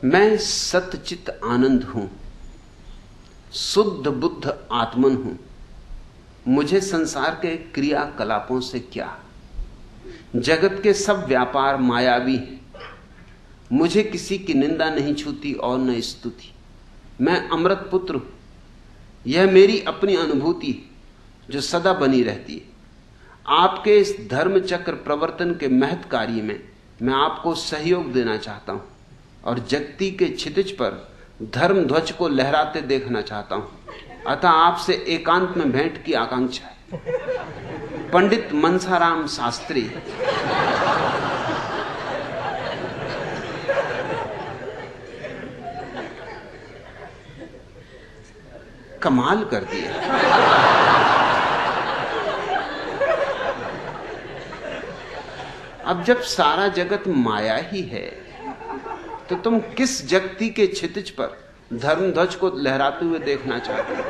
मैं सतचित आनंद हूं, शुद्ध बुद्ध आत्मन हूं। मुझे संसार के क्रियाकलापों से क्या, जगत के सब व्यापार मायावी हैं। मुझे किसी की निंदा नहीं छूती और न स्तुति। मैं अमृत पुत्र हूं, यह मेरी अपनी अनुभूति है जो सदा बनी रहती है। आपके इस धर्म चक्र प्रवर्तन के महत् कार्य में मैं आपको सहयोग देना चाहता हूं और जगती के क्षितिज पर धर्म ध्वज को लहराते देखना चाहता हूं। अतः आपसे एकांत में भेंट की आकांक्षा है। पंडित मनसाराम शास्त्री। कमाल कर दिया। अब जब सारा जगत माया ही है तो तुम किस जगती के क्षितिज पर धर्म ध्वज को लहराते हुए देखना चाहते हो?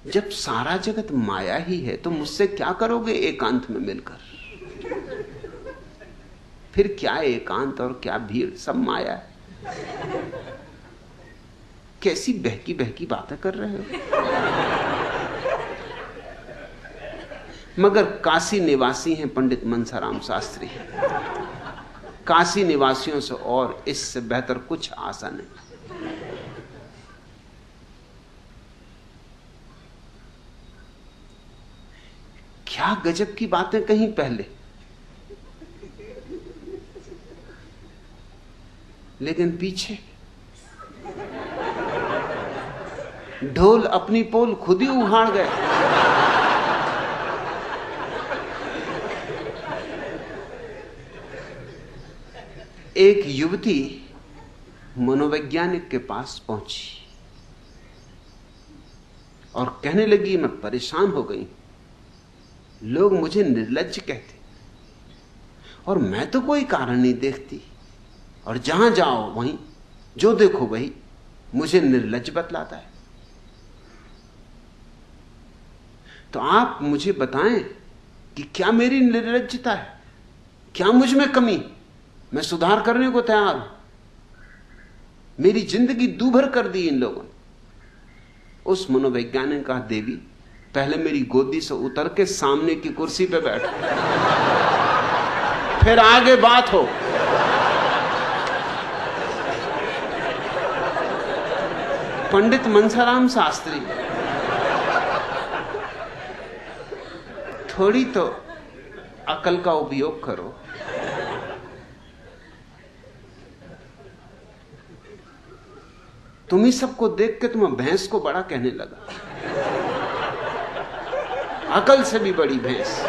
जब सारा जगत माया ही है तो मुझसे क्या करोगे एकांत में मिलकर? फिर क्या एकांत और क्या भीड़, सब माया है। कैसी बहकी बहकी बातें कर रहे हो? मगर काशी निवासी हैं पंडित मनसाराम शास्त्री। काशी निवासियों से और इससे बेहतर कुछ आशा नहीं। क्या गजब की बातें कहीं पहले, लेकिन पीछे ढोल अपनी पोल खुद ही उखाड़ गए। एक युवती मनोवैज्ञानिक के पास पहुंची और कहने लगी, मैं परेशान हो गई, लोग मुझे निर्लज्ज कहते और मैं तो कोई कारण नहीं देखती, और जहां जाओ वहीं जो देखो वही मुझे निर्लज्ज बतलाता है। तो आप मुझे बताएं कि क्या मेरी निर्लज्जता है, क्या मुझ में कमी? मैं सुधार करने को तैयार हूं। मेरी जिंदगी दूभर कर दी इन लोगों ने। उस मनोवैज्ञानिक ने कहा, देवी पहले मेरी गोदी से उतर के सामने की कुर्सी पे बैठो, फिर आगे बात हो। पंडित मनसाराम शास्त्री, थोड़ी तो अकल का उपयोग करो। तुम ही सबको देख के तुम भैंस को बड़ा कहने लगा, अकल से भी बड़ी भैंस।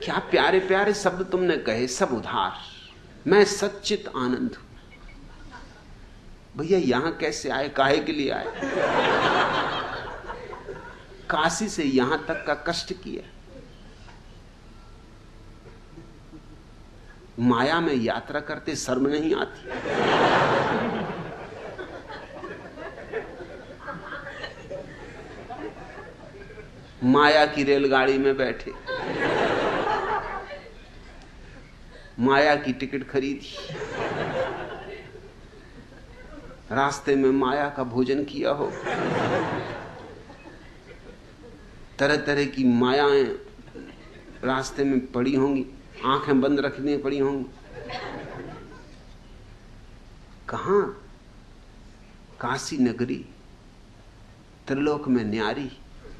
क्या प्यारे प्यारे शब्द तुमने कहे, सब उधार। मैं सच्चित आनंद हूं। भैया यहां कैसे आए, काहे के लिए आए? काशी से यहां तक का कष्ट किया। माया में यात्रा करते शर्म नहीं आती? माया की रेलगाड़ी में बैठे, माया की टिकट खरीदी, रास्ते में माया का भोजन किया हो, तरह तरह की मायाएं रास्ते में पड़ी होंगी, आंखें बंद रखनी पड़ी होंगी। कहां? काशी नगरी, त्रिलोक में न्यारी,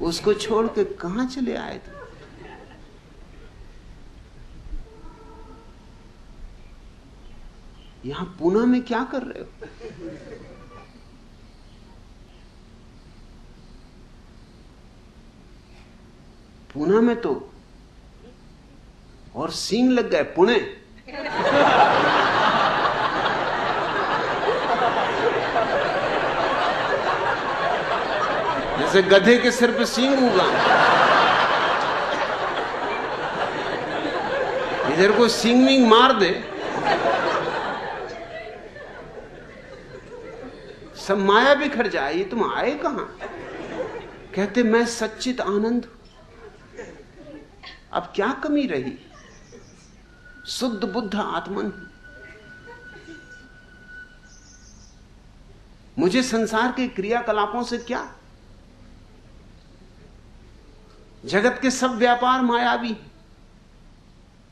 उसको छोड़ के कहां चले आए थे? यहां पूना में क्या कर रहे हो? पूना में तो और सींग लग गए। पुणे जैसे गधे के सिर पे सींग उगा। इधर को सींग वींग मार दे, सब माया बिखर जाए। ये तुम आए कहां? कहते मैं सच्चित आनंद हूं। अब क्या कमी रही? शुद्ध बुद्ध आत्मन। मुझे संसार के क्रियाकलापों से क्या? जगत के सब व्यापार मायावी।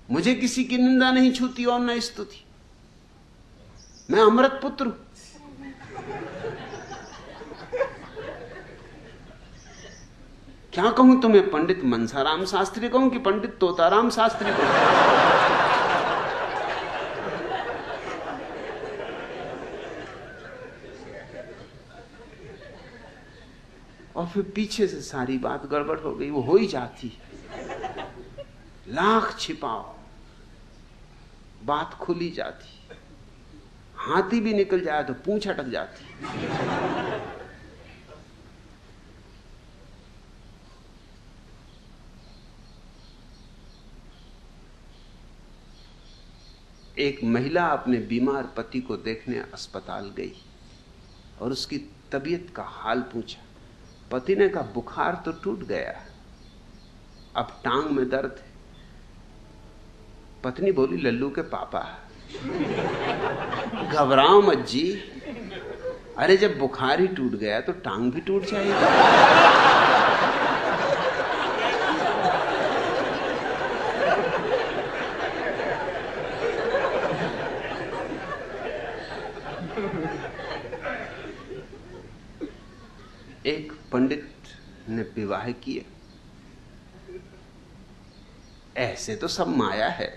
मुझे किसी की निंदा नहीं छूती और न स्तुति। मैं अमृत पुत्र हूं। क्या कहूं तुम्हें? पंडित मनसाराम शास्त्री कहूं कि पंडित तोताराम शास्त्री कहूं? और फिर पीछे से सारी बात गड़बड़ हो गई। वो हो ही जाती है। लाख छिपाओ, बात खुली जाती। हाथी भी निकल जाए तो पूंछ अटक जाती। एक महिला अपने बीमार पति को देखने अस्पताल गई और उसकी तबीयत का हाल पूछा। पति ने कहा, बुखार तो टूट गया, अब टांग में दर्द है। पत्नी बोली, लल्लू के पापा, घबराओ मत जी। अरे जब बुखार ही टूट गया तो टांग भी टूट जाएगी। एक पंडित ने विवाह किया। ऐसे तो सब माया है,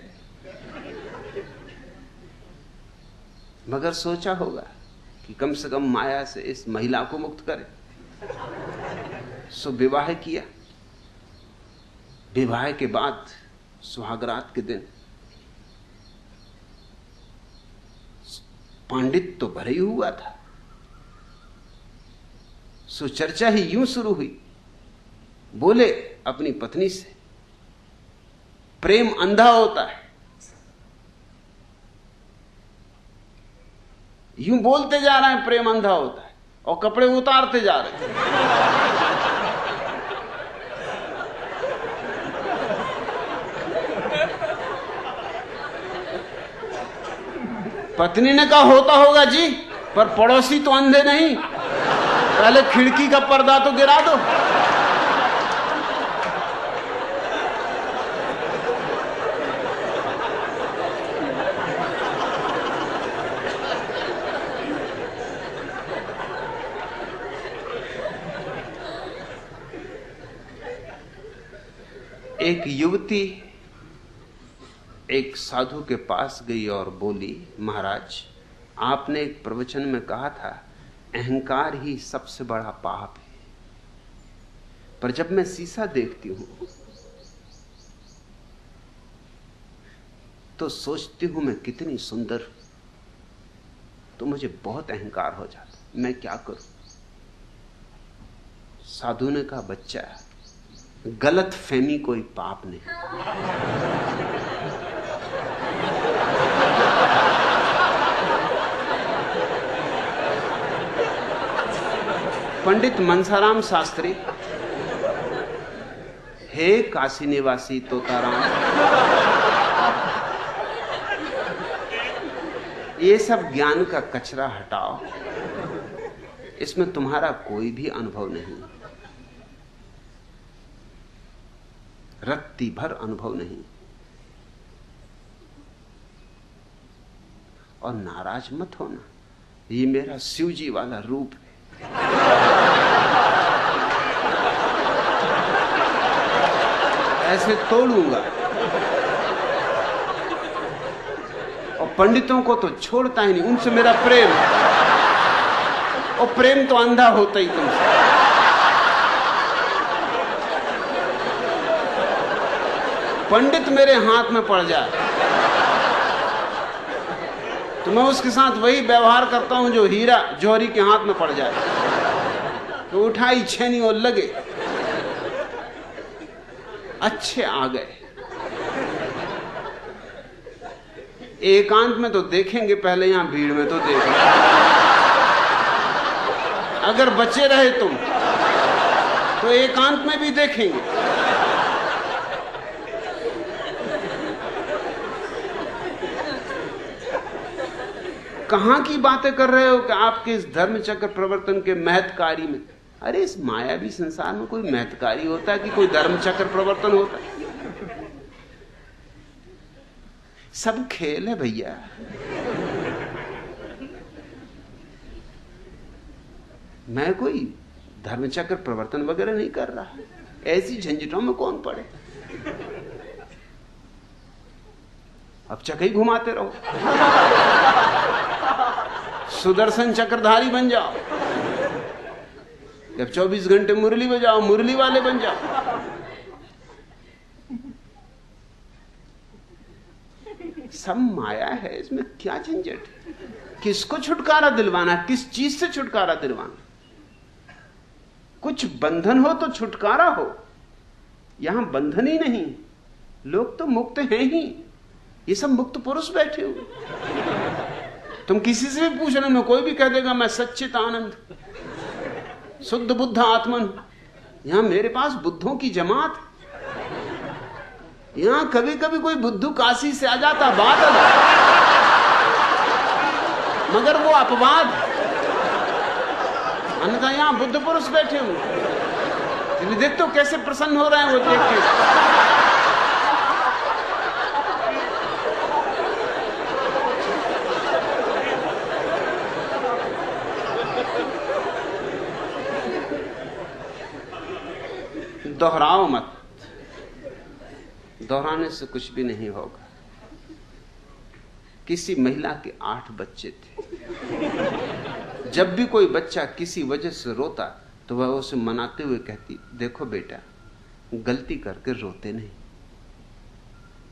मगर सोचा होगा कि कम से कम माया से इस महिला को मुक्त करे। सो विवाह किया। विवाह के बाद सुहागरात के दिन पंडित तो भरे ही हुआ था। सो चर्चा ही यूं शुरू हुई। बोले अपनी पत्नी से, प्रेम अंधा होता है। यूं बोलते जा रहे हैं प्रेम अंधा होता है और कपड़े उतारते जा रहे हैं। पत्नी ने कहा, होता होगा जी, पर पड़ोसी तो अंधे नहीं, पहले खिड़की का पर्दा तो गिरा दो। एक युवती एक साधु के पास गई और बोली, महाराज, आपने एक प्रवचन में कहा था अहंकार ही सबसे बड़ा पाप है, पर जब मैं शीशा देखती हूं तो सोचती हूं मैं कितनी सुंदर हूं, तो मुझे बहुत अहंकार हो जाता, मैं क्या करूं? साधु ने कहा, बच्चा, गलत फहमी कोई पाप नहीं। पंडित मनसाराम शास्त्री, हे काशी निवासी तोताराम, ये सब ज्ञान का कचरा हटाओ, इसमें तुम्हारा कोई भी अनुभव नहीं, रत्ती भर अनुभव नहीं। और नाराज मत होना, ये मेरा शिवजी वाला रूप है। ऐसे तोड़ूंगा। और पंडितों को तो छोड़ता ही नहीं, उनसे मेरा प्रेम, और प्रेम तो अंधा होता ही तुमसे। पंडित मेरे हाथ में पड़ जाए तो मैं उसके साथ वही व्यवहार करता हूं जो हीरा जौहरी के हाथ में पड़ जाए, तो उठाई छेनी और लगे। अच्छे आ गए, एकांत में तो देखेंगे पहले, यहां भीड़ में तो देखेंगे। अगर बचे रहे तुम तो एकांत में भी देखेंगे। कहां की बातें कर रहे हो कि आपके इस धर्मचक्र प्रवर्तन के महत्कारी में? अरे इस मायावी संसार में कोई महत्कारी होता है कि कोई धर्मचक्र प्रवर्तन होता है? सब खेल है भैया। मैं कोई धर्मचक्र प्रवर्तन वगैरह नहीं कर रहा, ऐसी झंझटों में कौन पड़े। अब चक्र ही घुमाते रहो, सुदर्शन चक्रधारी बन जाओ, जब 24 घंटे मुरली बजाओ, मुरली वाले बन जाओ। सब माया है, इसमें क्या झंझट? किसको छुटकारा दिलवाना, किस चीज से छुटकारा दिलवाना? कुछ बंधन हो तो छुटकारा हो, यहां बंधन ही नहीं। लोग तो मुक्त हैं ही, ये सब मुक्त पुरुष बैठे हुए। तुम किसी से भी पूछने में कोई भी कह देगा मैं सच्चित आनंद, शुद्ध बुद्ध आत्मन। यहां मेरे पास बुद्धों की जमात। यहां कभी कभी कोई बुद्धू काशी से आ जाता, बात अलग, मगर वो अपवाद। अन्यथा यहां बुद्ध पुरुष बैठे हुए, देखते हो कैसे प्रसन्न हो रहे हैं वो देख के। दोहराओ मत, दोहराने से कुछ भी नहीं होगा। किसी महिला के 8 बच्चे थे। जब भी कोई बच्चा किसी वजह से रोता तो वह उसे मनाते हुए कहती, देखो बेटा, गलती करके रोते नहीं।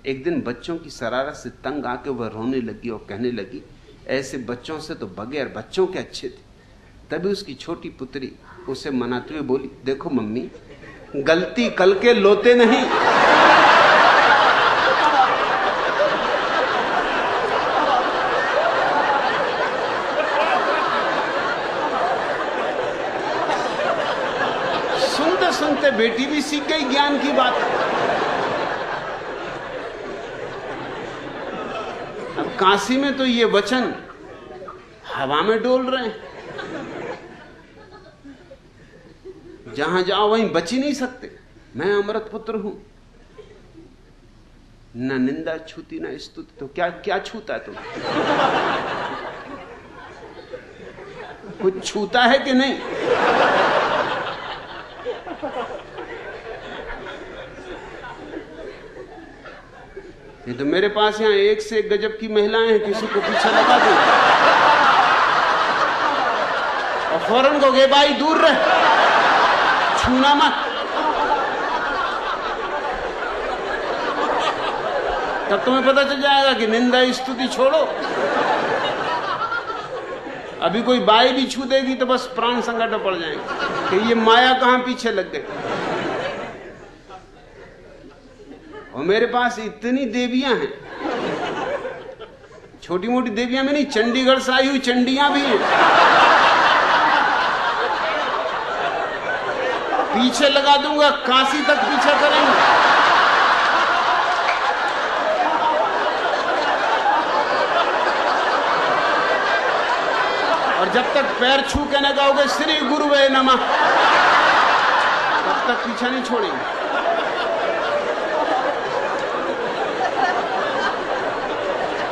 एक दिन बच्चों की शरारत से तंग आके वह रोने लगी और कहने लगी, ऐसे बच्चों से तो बगैर बच्चों के अच्छे थे। तभी उसकी छोटी पुत्री उसे मनाते हुए बोली, देखो मम्मी, गलती कल के लोते नहीं। सुनते सुनते बेटी भी सीख गई ज्ञान की बात। अब काशी में तो ये वचन हवा में डोल रहे हैं, जहां जाओ वहीं बच ही नहीं सकते। मैं अमृत पुत्र हूं, न निंदा छूती न स्तुति। तो क्या क्या छूता है तुम्हें? कुछ छूता है कि नहीं? ये तो मेरे पास यहां एक से एक गजब की महिलाएं हैं, किसी को पीछे लगा दो और फौरन को गे भाई दूर रहे, छूना मत। तब तुम्हें पता चल जाएगा कि निंदा स्तुति छोड़ो। अभी कोई बाई भी छू देगी तो बस प्राण संकट में पड़ जाएंगे कि ये माया कहां पीछे लग गई। और मेरे पास इतनी देवियां हैं, छोटी मोटी देवियां में नहीं, चंडीगढ़ से आई हुई चंडियां भी हैं। पीछे लगा दूंगा, काशी तक पीछे करेंगे। और जब तक पैर छू के न गाओगे श्री गुरुवे नमः, तब तक पीछा नहीं छोड़ेंगे।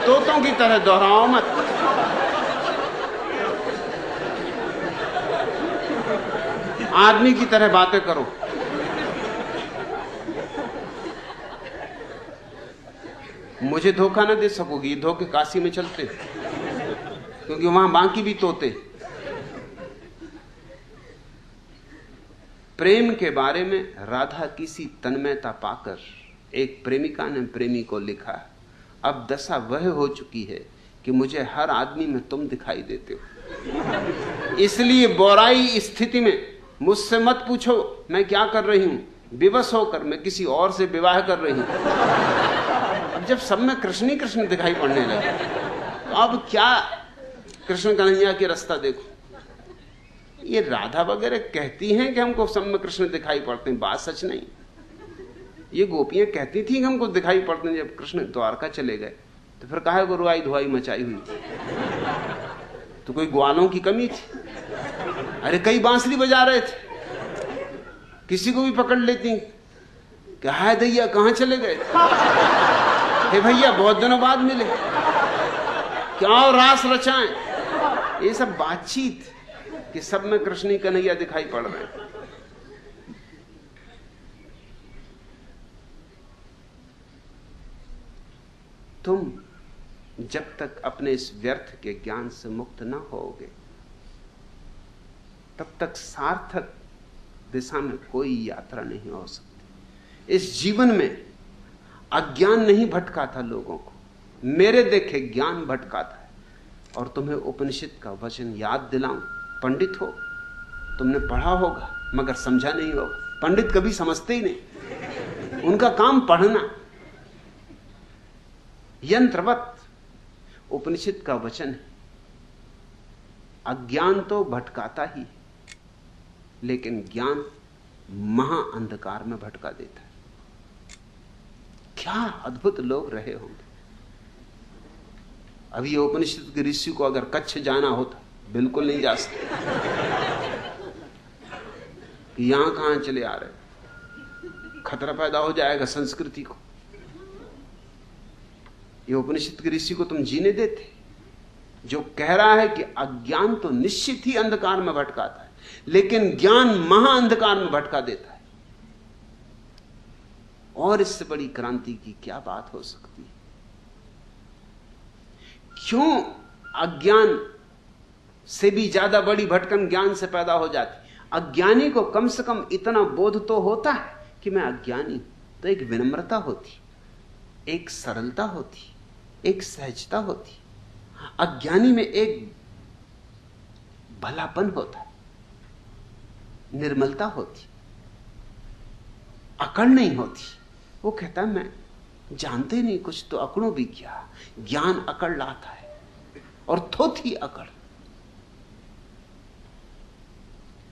तोतों की तरह दोहराओ मत। आदमी की तरह बातें करो। मुझे धोखा न दे सकोगी, धोखे काशी में चलते, क्योंकि वहां बाकी भी तोते। प्रेम के बारे में राधा की सी तन्मयता पाकर एक प्रेमिका ने प्रेमी को लिखा, अब दशा वह हो चुकी है कि मुझे हर आदमी में तुम दिखाई देते हो। इसलिए बोराई स्थिति में मुझसे मत पूछो मैं क्या कर रही हूं। विवश होकर मैं किसी और से विवाह कर रही हूं। अब जब सब में कृष्ण ही कृष्ण दिखाई पड़ने लगे तो अब क्या कृष्ण कन्हैया के रास्ता देखो। ये राधा वगैरह कहती हैं कि हमको सब में कृष्ण दिखाई पड़ते हैं, बात सच नहीं। ये गोपियां कहती थी कि हमको दिखाई पड़ते हैं, जब कृष्ण द्वारका चले गए तो फिर काहे को रुआई धुआई मचाई हुई। तो कोई ग्वालों की कमी थी? अरे कई बांसुरी बजा रहे थे, किसी को भी पकड़ लेती कि हाय दैया कहां चले गए, हे भैया बहुत दिनों बाद मिले, क्या और रास रचाएं। ये सब बातचीत कि सब में कृष्ण ही कन्हैया दिखाई पड़ रहे हैं। तुम जब तक अपने इस व्यर्थ के ज्ञान से मुक्त ना होगे तब तक सार्थक दिशा में कोई यात्रा नहीं हो सकती। इस जीवन में अज्ञान नहीं भटकाता लोगों को, मेरे देखे ज्ञान भटकाता है। और तुम्हें उपनिषद का वचन याद दिलाऊं, पंडित हो, तुमने पढ़ा होगा मगर समझा नहीं होगा। पंडित कभी समझते ही नहीं, उनका काम पढ़ना, यंत्रवत। उपनिषद का वचन है, अज्ञान तो भटकाता ही, लेकिन ज्ञान महा अंधकार में भटका देता है। क्या अद्भुत लोग रहे होंगे। अभी ये उपनिषद के ऋषि को अगर कच्छ जाना होता, बिल्कुल नहीं जा सकते कि यहां कहां चले आ रहे, खतरा पैदा हो जाएगा संस्कृति को। ये उपनिषद के ऋषि को तुम जीने देते, जो कह रहा है कि अज्ञान तो निश्चित ही अंधकार में भटकाता है, लेकिन ज्ञान महा अंधकार में भटका देता है। और इससे बड़ी क्रांति की क्या बात हो सकती है? क्यों अज्ञान से भी ज्यादा बड़ी भटकन ज्ञान से पैदा हो जाती? अज्ञानी को कम से कम इतना बोध तो होता है कि मैं अज्ञानी हूं, तो एक विनम्रता होती, एक सरलता होती, एक सहजता होती। अज्ञानी में एक भलापन होता है, निर्मलता होती, अकड़ नहीं होती। वो कहता है मैं जानते नहीं कुछ, तो अकड़ों भी क्या। ज्ञान अकड़ लाता है, और थोथी अकड़,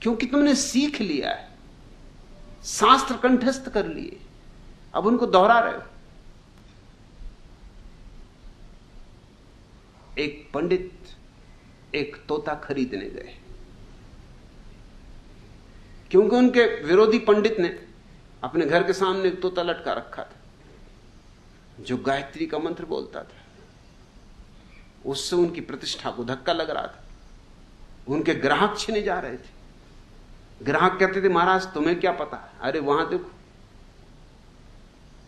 क्योंकि तुमने सीख लिया है, शास्त्र कंठस्थ कर लिए, अब उनको दोहरा रहे हो। एक पंडित एक तोता खरीदने गए, क्योंकि उनके विरोधी पंडित ने अपने घर के सामने एक तोता लटका रखा था जो गायत्री का मंत्र बोलता था। उससे उनकी प्रतिष्ठा को धक्का लग रहा था। उनके ग्राहक छिने जा रहे थे। ग्राहक कहते थे महाराज तुम्हें क्या पता है, अरे वहां देखो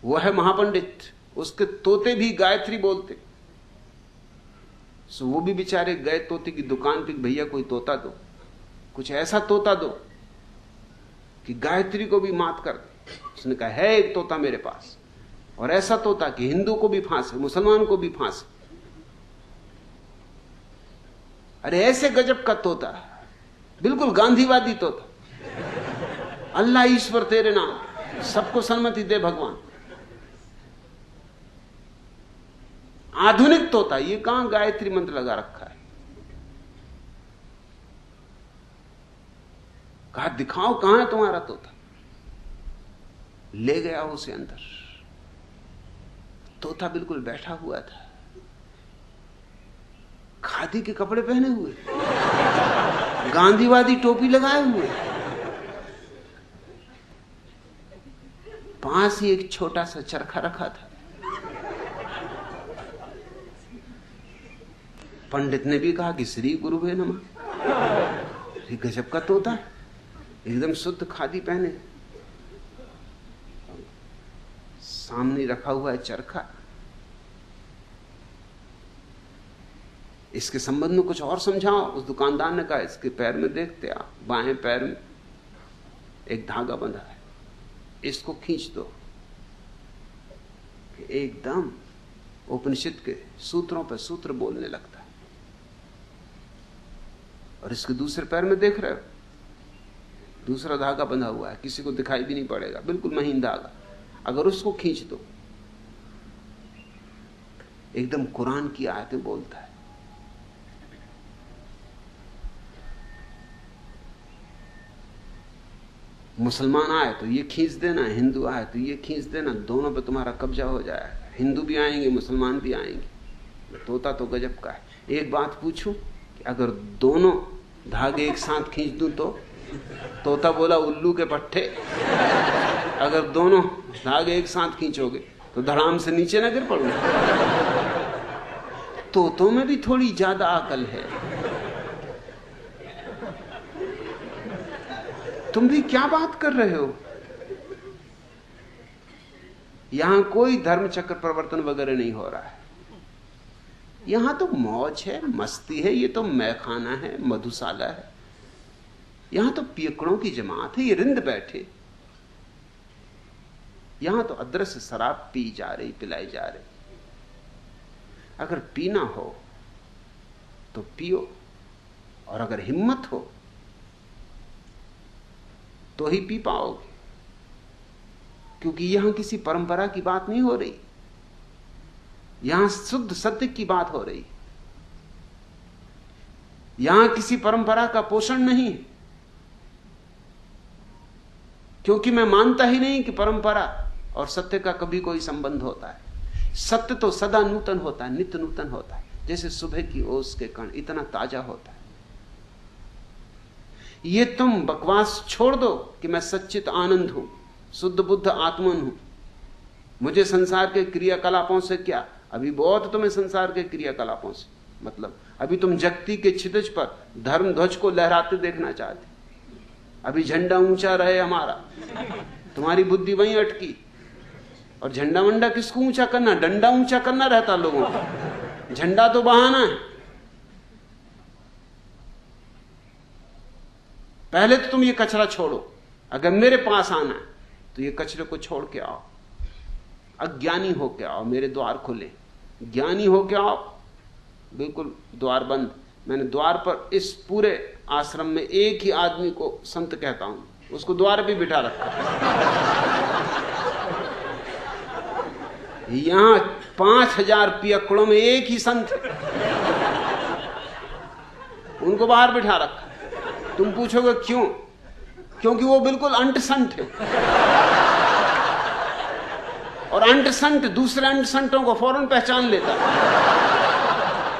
वह है महापंडित, उसके तोते भी गायत्री बोलते। सो वो भी बेचारे गए तोते की दुकान पे, भैया कोई तोता दो, कुछ ऐसा तोता दो कि गायत्री को भी मात कर दे। उसने कहा है एक तोता मेरे पास, और ऐसा तोता कि हिंदू को भी फांसे, मुसलमान को भी फांसे। अरे ऐसे गजब का तोता, बिल्कुल गांधीवादी तोता, अल्लाह ईश्वर तेरे नाम, सबको सन्मति दे भगवान। आधुनिक तोता, ये कहां गायत्री मंत्र लगा रखा है। कहा दिखाओ कहां है तुम्हारा तोता। ले गया उसे अंदर। तोता बिल्कुल बैठा हुआ था, खादी के कपड़े पहने हुए, गांधीवादी टोपी लगाए हुए, पास ही एक छोटा सा चरखा रखा था। पंडित ने भी कहा कि श्री गुरु वे नमः। गजब का तोता, एकदम शुद्ध खादी पहने, सामने रखा हुआ है चरखा। इसके संबंध में कुछ और समझाओ। उस दुकानदार ने कहा इसके पैर में देखते आप, बाएं पैर में एक धागा बंधा है, इसको खींच दो। एकदम उपनिषद के सूत्रों पर सूत्र बोलने लगता है। और इसके दूसरे पैर में देख रहे हो दूसरा धागा बंधा हुआ है, किसी को दिखाई भी नहीं पड़ेगा, बिल्कुल महीन धागा। अगर उसको खींच दो एकदम कुरान की आयतें बोलता है। मुसलमान आए तो ये खींच देना, हिंदू आए तो ये खींच देना, दोनों पे तुम्हारा कब्जा हो जाएगा। हिंदू भी आएंगे, मुसलमान भी आएंगे। तोता तो गजब का है। एक बात पूछूं, कि अगर दोनों धागे एक साथ खींच दूं तो तोता बोला उल्लू के पट्टे, अगर दोनों धागे एक साथ खींचोगे तो धड़ाम से नीचे ना गिर पड़ूंगा। तोतों में भी थोड़ी ज्यादा अकल है। तुम भी क्या बात कर रहे हो? यहां कोई धर्म चक्र प्रवर्तन वगैरह नहीं हो रहा है। यहां तो मौज है, मस्ती है, ये तो मैखाना है, मधुशाला है। यहां तो पियकड़ों की जमात है, ये रिंद बैठे। यहां तो अदृश्य शराब पी जा रही, पिलाई जा रही। अगर पीना हो तो पियो, और अगर हिम्मत हो तो ही पी पाओगे, क्योंकि यहां किसी परंपरा की बात नहीं हो रही, यहां शुद्ध सत्य की बात हो रही। यहां किसी परंपरा का पोषण नहीं है, क्योंकि मैं मानता ही नहीं कि परंपरा और सत्य का कभी कोई संबंध होता है। सत्य तो सदा नूतन होता है, नित्य नूतन होता है, जैसे सुबह की ओस के कण इतना ताजा होता है। ये तुम बकवास छोड़ दो कि मैं सच्चित आनंद हूं, शुद्ध बुद्ध आत्मन हूं, मुझे संसार के क्रियाकलापों से क्या। अभी बहुत तुम्हें संसार के क्रियाकलापों से मतलब, अभी तुम जगती के क्षितिज पर धर्म ध्वज को लहराते देखना चाहते। अभी झंडा ऊंचा रहे हमारा, तुम्हारी बुद्धि वहीं अटकी। और झंडा वंडा किसको ऊंचा करना, डंडा ऊंचा करना रहता लोगों को, झंडा तो बहाना है। पहले तो तुम ये कचरा छोड़ो। अगर मेरे पास आना है तो ये कचरे को छोड़ के आओ, अज्ञानी होके आओ, मेरे द्वार खुले। ज्ञानी होके आओ, बिल्कुल द्वार बंद। मैंने द्वार पर इस पूरे आश्रम में एक ही आदमी को संत कहता हूं, उसको द्वार भी बिठा रखा। यहां 5000 पियक्कड़ों में एक ही संत है, उनको बाहर बिठा रखा। तुम पूछोगे क्यों? क्योंकि वो बिल्कुल अंट संट है, और अंट संट दूसरे अंट संटों को फौरन पहचान लेता।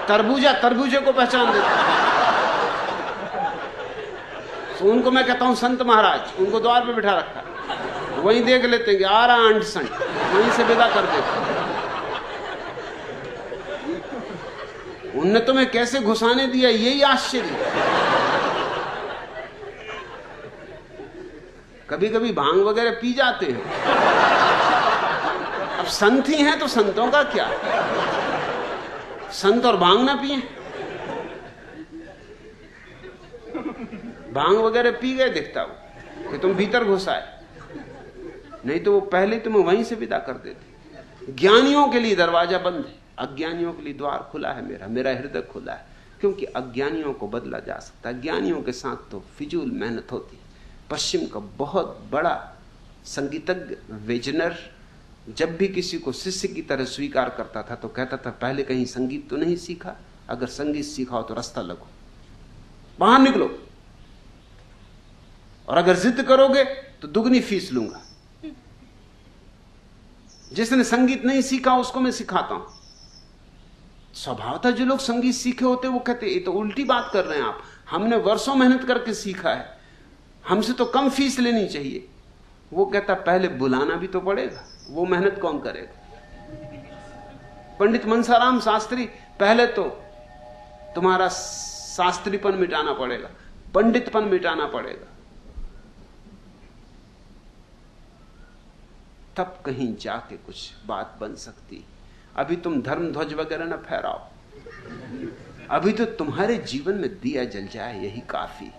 तरबूजा तरबूजे को पहचान लेता। तो उनको मैं कहता हूं संत महाराज, उनको द्वार पे बिठा रखा, वहीं देख लेते हैं कि आ रहा अंट संट, वहीं से विदा कर देते। उनने तुम्हें कैसे घुसाने दिया, यही आश्चर्य। कभी कभी भांग वगैरह पी जाते हैं, अब संत ही हैं तो संतों का क्या, संत और भांग ना पिए। भांग वगैरह पी गए दिखता हो कि तुम भीतर घुसाए, नहीं तो वो पहले तुम्हें वहीं से विदा कर देते। ज्ञानियों के लिए दरवाजा बंद है, अज्ञानियों के लिए द्वार खुला है। मेरा हृदय खुला है, क्योंकि अज्ञानियों को बदला जा सकता है। ज्ञानियों के साथ तो फिजूल मेहनत होती है। पश्चिम का बहुत बड़ा संगीतज्ञ वेजनर जब भी किसी को शिष्य की तरह स्वीकार करता था तो कहता था, पहले कहीं संगीत तो नहीं सीखा, अगर संगीत सीखा हो तो रास्ता लगो, बाहर निकलो, और अगर जिद करोगे तो दुगनी फीस लूंगा। जिसने संगीत नहीं सीखा उसको मैं सिखाता हूं। स्वभावतः जो लोग संगीत सीखे होते वो कहते, ये तो उल्टी बात कर रहे हैं आप, हमने वर्षों मेहनत करके सीखा है, हमसे तो कम फीस लेनी चाहिए। वो कहता, पहले बुलाना भी तो पड़ेगा, वो मेहनत कौन करेगा। पंडित मनसाराम शास्त्री, पहले तो तुम्हारा शास्त्रीपन मिटाना पड़ेगा, पंडितपन मिटाना पड़ेगा, तब कहीं जाके कुछ बात बन सकती। अभी तुम धर्म ध्वज वगैरह ना फहराओ, अभी तो तुम्हारे जीवन में दिया जल जाए, यही काफी।